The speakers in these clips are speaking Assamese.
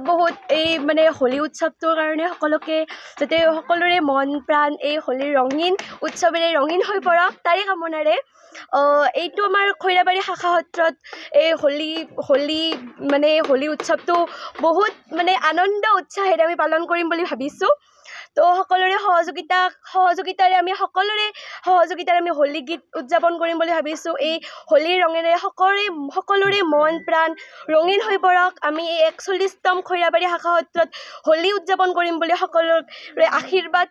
বহুত এই মানে হোলী উৎসৱটোৰ কাৰণে সকলোকে যাতে সকলোৰে মন প্ৰাণ এই হোলীৰ ৰঙীন উৎসৱেৰে ৰঙীন হৈ পৰক তাৰে কামনাৰে এইটো আমাৰ খৈৰাবাৰী শাখা সত্ৰত এই হোলী উৎসৱটো বহুত মানে আনন্দ উৎসাহেৰে আমি পালন কৰিম বুলি ভাবিছোঁ। তো সকলোৰে সহযোগিতাৰে আমি হোলী গীত উদযাপন কৰিম বুলি ভাবিছোঁ। এই হোলীৰ ৰঙেৰে সকলোৰে মন প্ৰাণ ৰঙীন হৈ পৰক। আমি এই 41তম খৈৰাবাৰী শাখা সত্ৰত হোলী উদযাপন কৰিম বুলি সকলোৰে আশীৰ্বাদ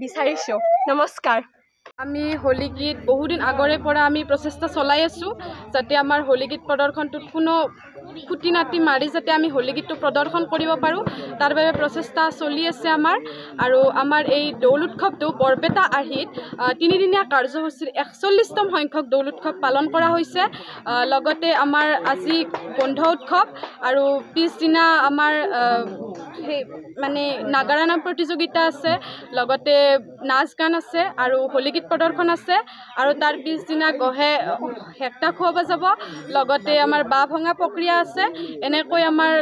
বিচাৰিছোঁ। নমস্কাৰ। আমি হোলী গীত বহুদিন আগৰে পৰা আমি প্ৰচেষ্টা চলাই আছোঁ যাতে আমাৰ হোলী গীত প্ৰদৰ্শনটোত কোনো খুটি নাটি মাৰি যাতে আমি হোলী গীতটো প্ৰদৰ্শন কৰিব পাৰোঁ তাৰ বাবে প্ৰচেষ্টা চলি আছে আমাৰ। আৰু আমাৰ এই দৌল উৎসৱটো বৰপেটা আৰ্হিত 3দিনীয়া কাৰ্যসূচীৰ 41তম সংখ্যক দৌল উৎসৱ পালন কৰা হৈছে। লগতে আমাৰ আজি বন্ধ উৎসৱ আৰু পিছদিনা আমাৰ মানে নাগাৰা নাম প্ৰতিযোগিতা আছে, লগতে নাচ গান আছে আৰু হোলী গীত প্ৰদৰ্শন আছে। আৰু তাৰ পিছদিনা হেক্টা খুৱাব যাব, লগতে আমাৰ বাঁহ ভঙা প্ৰক্ৰিয়া আছে। এনেকৈ আমাৰ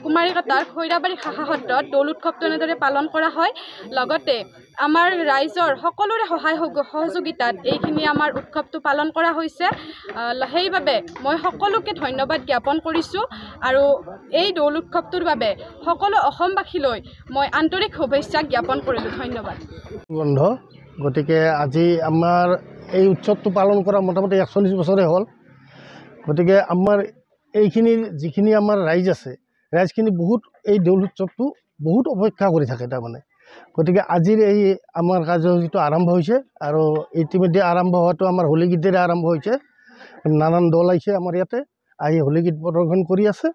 কুমাৰীকটাৰ খৈৰাবাৰী শাখা সত্ৰত দৌল উৎসৱটো এনেদৰে পালন কৰা হয়। লগতে আমাৰ ৰাইজৰ সকলোৰে সহায় সহযোগিতাত এইখিনি আমাৰ উৎসৱটো পালন কৰা হৈছে। সেইবাবে মই সকলোকে ধন্যবাদ জ্ঞাপন কৰিছোঁ আৰু এই দৌল উৎসৱটোৰ বাবে সকলো অসমবাসীলৈ মই আন্তৰিক শুভেচ্ছা জ্ঞাপন কৰিলোঁ। ধন্যবাদ। গতিকে আজি আমাৰ এই উৎসৱটো পালন কৰা মোটামুটি 41 বছৰে হ'ল। গতিকে আমাৰ এইখিনিৰ যিখিনি আমাৰ ৰাইজ আছে, ৰাইজখিনি বহুত এই দৌল উৎসৱটো বহুত অপেক্ষা কৰি থাকে তাৰমানে। গতিকে আজিৰ এই আমাৰ কাৰ্যসূচীটো আৰম্ভ হৈছে আৰু ইতিমধ্যে আৰম্ভ হোৱাটো আমাৰ হোলী গীতেৰে আৰম্ভ হৈছে। নানান দল আহিছে আমাৰ ইয়াতে, আহি হোলী গীত প্ৰদৰ্শন কৰি আছে।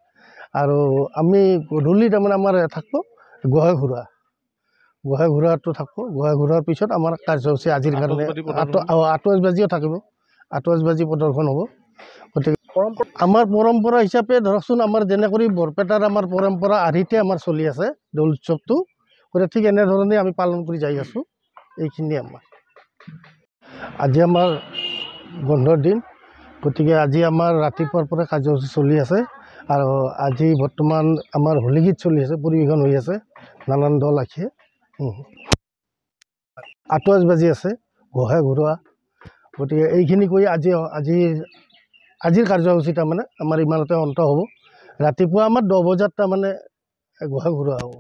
আৰু আমি গধূলি তাৰমানে আমাৰ থাকিব গোঁসাই ঘূৰাটো থাকিব। গোঁসাই ঘূৰাৰ পিছত আমাৰ কাৰ্যসূচী আজিৰ কাৰণে আতচবাজীও থাকিব, আতচবাজী প্ৰদৰ্শন হ'ব। গতিকে আমাৰ পৰম্পৰা হিচাপে ধৰকচোন আমাৰ যেনে কৰি বৰপেটাৰ আমাৰ পৰম্পৰা আৰ্হিতে আমাৰ চলি আছে দৌল উৎসৱটো। গতিকে ঠিক এনেধৰণে আমি পালন কৰি যাই আছোঁ। এইখিনিয়ে আজি আমাৰ বন্ধৰ দিন। গতিকে আজি আমাৰ ৰাতিপুৱাৰ পৰা কাৰ্যসূচী চলি আছে আৰু আজি বৰ্তমান আমাৰ হোলী গীত চলি আছে, পৰিৱেশন হৈ আছে। নানান দল আছে, আতচবাজী আছে, গোঁসাই ঘূৰোৱা। গতিকে এইখিনি কৰি আজিৰ কাৰ্যসূচী তাৰমানে আমাৰ ইমানতে অন্ত হ'ব। ৰাতিপুৱা আমাৰ 10 বজাত তাৰমানে গোঁসাই ঘূৰোৱা হ'ব।